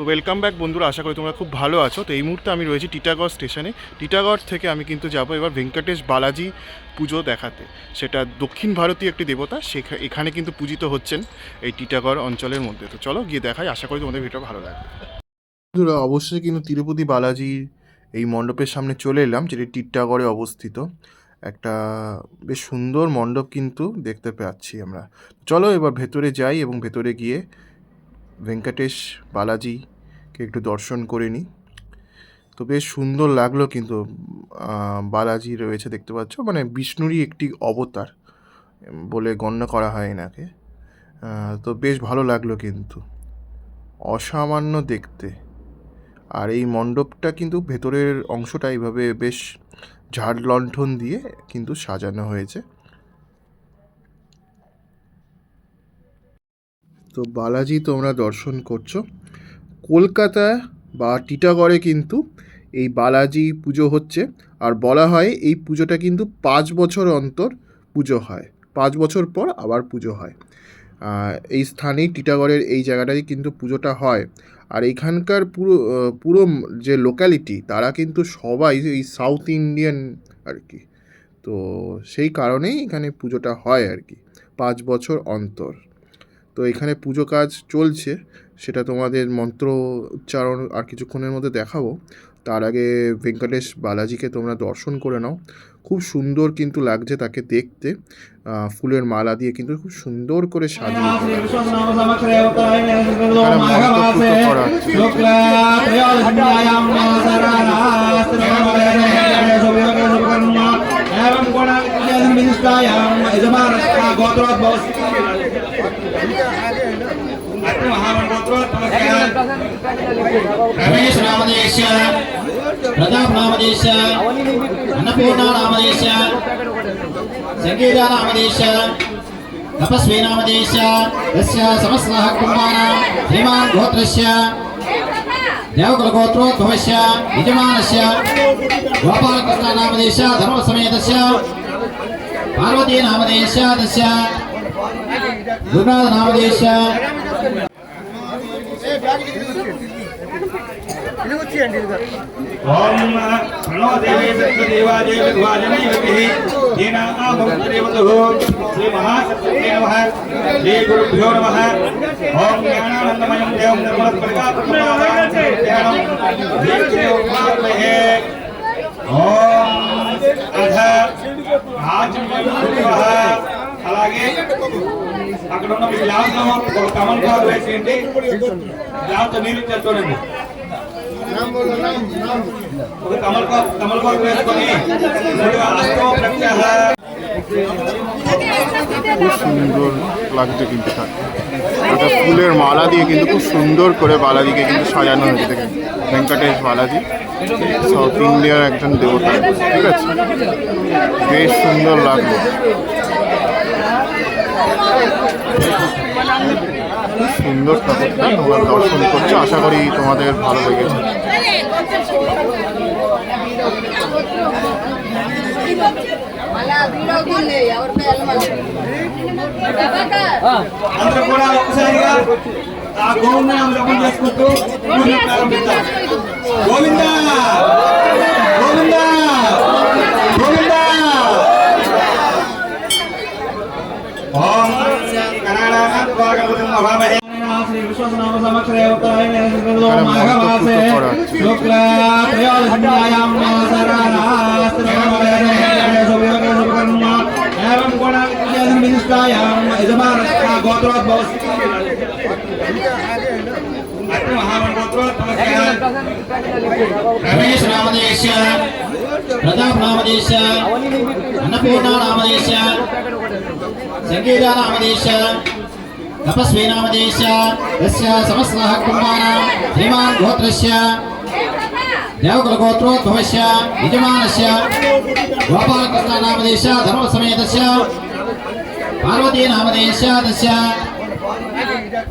Welcome back বন্ধুরা, আশা করি তোমরা খুব ভালো আছো। তো এই মুহূর্তে আমি রয়েছি টিটাগড় স্টেশনে। টিটাগড় থেকে আমি কিন্তু যাবো এবার ভেঙ্কটেশ বালাজি পুজো দেখাতে। সেটা দক্ষিণ ভারতীয় একটি দেবতা, এখানে কিন্তু পূজিত হচ্ছেন এই টিটাগড় অঞ্চলের মধ্যে। তো চলো গিয়ে দেখাই, আশা করি তোমাদের ভিডিওটা ভালো লাগবে। বন্ধুরা অবশ্যই কিন্তু তিরুপতি বালাজির এই মণ্ডপের সামনে চলে এলাম, যেটি টিটাগড়ে অবস্থিত। একটা বেশ সুন্দর মণ্ডপ কিন্তু দেখতে পাচ্ছি আমরা। চলো এবার ভেতরে যাই এবং ভেতরে গিয়ে ভেঙ্কটেশ বালাজিকে একটু দর্শন করে নিই। তো বেশ সুন্দর লাগলো কিন্তু বালাজি রয়েছে দেখতে পাচ্ছ, মানে বিষ্ণুরই একটি অবতার বলে গণ্য করা হয় এনাকে। তো বেশ ভালো লাগলো কিন্তু, অসামান্য দেখতে। আর এই মণ্ডপটা কিন্তু ভেতরের অংশটা এইভাবে বেশ ঝাড় লণ্ঠন দিয়ে কিন্তু সাজানো হয়েছে। তো বালাজি তোমরা দর্শন করছো। কলকাতা বা টিটাগড়ে কিন্তু এই বালাজি পুজো হচ্ছে, আর বলা হয় এই পুজোটা কিন্তু 5 বছর অন্তর পুজো হয়, 5 বছর পর আবার পুজো হয়। এই স্থানেই টিটাগড়ের এই জায়গাটাই কিন্তু পুজোটা হয়। আর এখানকার পুরো যে লোক্যালিটি, তারা কিন্তু সবাই এই সাউথ ইন্ডিয়ান আর কি। তো সেই কারণেই এখানে পুজোটা হয় আর কি, 5 বছর অন্তর। তো এখানে পুজো কাজ চলছে, সেটা তোমাদের মন্ত্র উচ্চারণ আর কিছুক্ষণের মধ্যে দেখাবো। তার আগে ভেঙ্কটেশ বালাজিকে তোমরা দর্শন করে নাও। খুব সুন্দর কিন্তু লাগছে তাকে দেখতে, ফুলের মালা দিয়ে কিন্তু খুব সুন্দর করে সাজিয়ে रमेश नामदेश, प्रताप नामदेश, अन्नपूर्णा नामदेश, संगीता नामदेश, तपस्वी नामदेश, तस्य समस्तः कुटुम्बानां श्रीमान् गोत्रस्य देवकुलगोत्रोद्भवस्य यजमानस्य गोपालकृष्ण नामदेश धर्मसमेतस्य पार्वती नामदेश तस्य गुरुनाथ नामदेश ओम प्रणो देवी सत्त्वदेवा देवी द्वाजने विहि येन आभवत्रेवतुः श्री महासत्ये नमः श्री गुरुभ्यो नमः ओम ज्ञानानन्दमयं देवं निर्मलस्फटिकाकृतिं ओम अध आचमनः అలాగే అక్కడ ఉన్న మీ గ్లాస్ లో ఒక కమల్ కార్ వేసేయండి, గ్లాస్ తో నీళ్ళు ఇచ్చేస్తాడండి। ఒక కమల్ కార్ వేసుకొని খুব সুন্দর লাগছে কিন্তু, একটা ফুলের মালা দিয়ে কিন্তু খুব সুন্দর করে বালাজিকে কিন্তু সাজানো হয়েছে। দেখেন ভেঙ্কটেশ বালাজি সাউথ ইন্ডিয়ার একজন দেবতা, ঠিক আছে, বেশ সুন্দর লাগলো। খুব সুন্দর ঠাকুরটা তোমরা দর্শন করছো, আশা করি তোমাদের ভালো লেগেছে। అందరూ కూడా ఒకసారిగా ఆ గోవింద నామ జపం చేసుకుంటూ పూజను ప్రారంభిద్దాం। గోవింద గోవింద గోవింద ఓం కనాడానాథ భాగవతం మహామహే శ్రీ విశ్వనామ సమక్షరేవతాయ నిర్మలో మాఘమాసే శుక్ల త్రయోదశియాయాం సరారాస్త్రమవేదే శుభయోగే శుభకర్మ एवं गुणादित्यादि विशिष्टायां यजमानस्य गोत्रोद्भवस्य अत्र महामण्डलोद्भवस्य रमेश नामदेश, प्रताप नामदेश, अन्नपूर्णा नामदेश, संगीता नामदेश, तपस्वी नामदेश, तस्य समस्तः कुटुम्बानां श्रीमान् गोत्रस्य देवकुलगोत्रोद्भवस्य यजमानस्य गोपालकृष्ण नामदेश धर्मसमेतस्य पार्वती नामदेश तस्य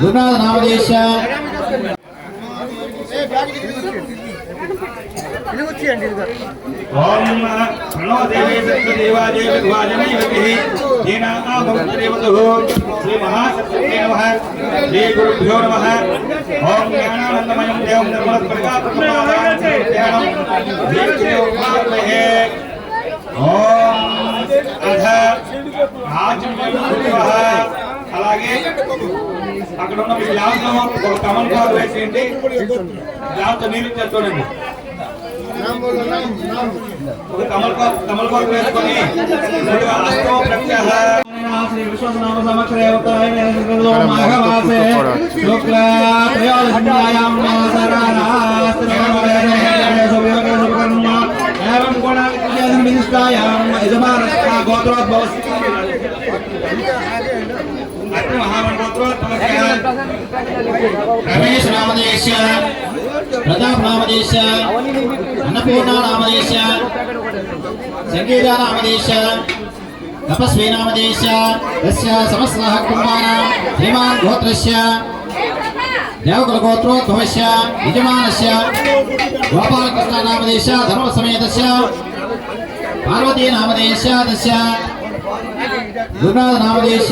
गुरुनाथ नामदेश ओम प्रणो देवी सत्त्वदेवा देवी द्वाजने विहि येन आभवत्रेवतुः श्री महासत्ये नमः श्री गुरुभ्यो नमः ओम ज्ञानानंदमयं देवं అలాగే అక్కడ ఉన్న మీ గ్లాస్ లో ఒక కమల్ కార్ వేసేయండి గ్లాస్ నీళ్ళు చూడండి ఒక కమల్ కార్ వేసుకొని అష్టో ప్రత్యహ శ్రీ విశ్వనామ సమక్షరేవతాయ మాఘమాసే శుక్ల త్రయోదశియాయాం సరారాస్త్రయోగేశకర్మ ఏవం గుణావిద్యాసం విశిష్టాయాం యజమానస్య గోత్రోద్భవస్య रमेश नामदेश प्रताप नामदेश अन्नपूर्णा नामदेश संगीता नामदेश तपस्वी नामदेश तस्य समस्तः कुमाराः श्रीमान् गोत्रस्य देवकुलगोत्रोद्भवस्य यजमानस्य गोपालकृष्ण नामदेश धर्मसमेतस्य पार्वती नामदेश तस्य गुरुनाथ नामदेश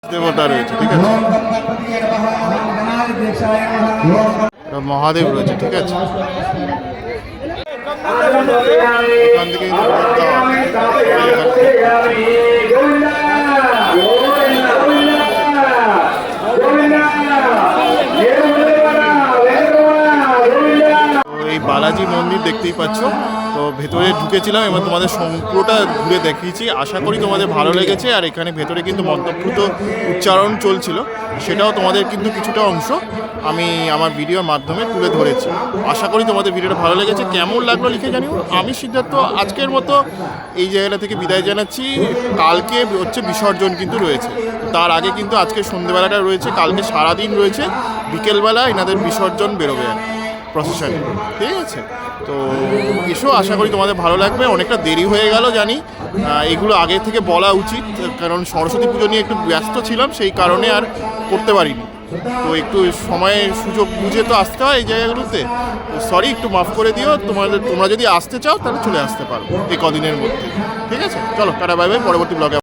দেবতা রয়েছে, ঠিক আছে, মহাদেব রয়েছে, ঠিক আছে। এখান থেকে এই বালাজি মন্দির দেখতেই পাচ্ছ, তো ভেতরে ঢুকেছিলাম, এবার তোমাদের পুরোটা ঘুরে দেখিয়েছি। আশা করি তোমাদের ভালো লেগেছে। আর এখানে ভেতরে কিন্তু মন্ত্রপুত উচ্চারণ চলছিল, সেটাও তোমাদের কিন্তু কিছুটা অংশ আমি আমার ভিডিওর মাধ্যমে তুলে ধরেছি। আশা করি তোমাদের ভিডিওটা ভালো লেগেছে। কেমন লাগলো লিখে জানিও। আমি সিদ্ধার্থ আজকের মতো এই জায়গাটা থেকে বিদায় জানাচ্ছি। কালকে হচ্ছে বিসর্জন কিন্তু রয়েছে, তার আগে কিন্তু আজকে সন্ধ্যেবেলাটা রয়েছে, কালকে সারাদিন রয়েছে, বিকেলবেলা এনাদের বিসর্জন বেরোবে প্রসেশনে, ঠিক আছে। তো এসো, আশা করি তোমাদের ভালো লাগবে। অনেকটা দেরি হয়ে গেল জানি, এগুলো আগে থেকে বলা উচিত, কারণ সরস্বতী পুজো নিয়ে একটু ব্যস্ত ছিলাম, সেই কারণে আর করতে পারিনি। তো একটু সময়ের সুযোগ বুঝে তো আসতে হয় এই জায়গাগুলোতে। তো সরি, একটু মাফ করে দিও। তোমরা যদি আসতে চাও তাহলে চলে আসতে পারো এই কদিনের মধ্যে। ঠিক আছে, চলো টাটা বাই বাই, পরবর্তী ব্লগে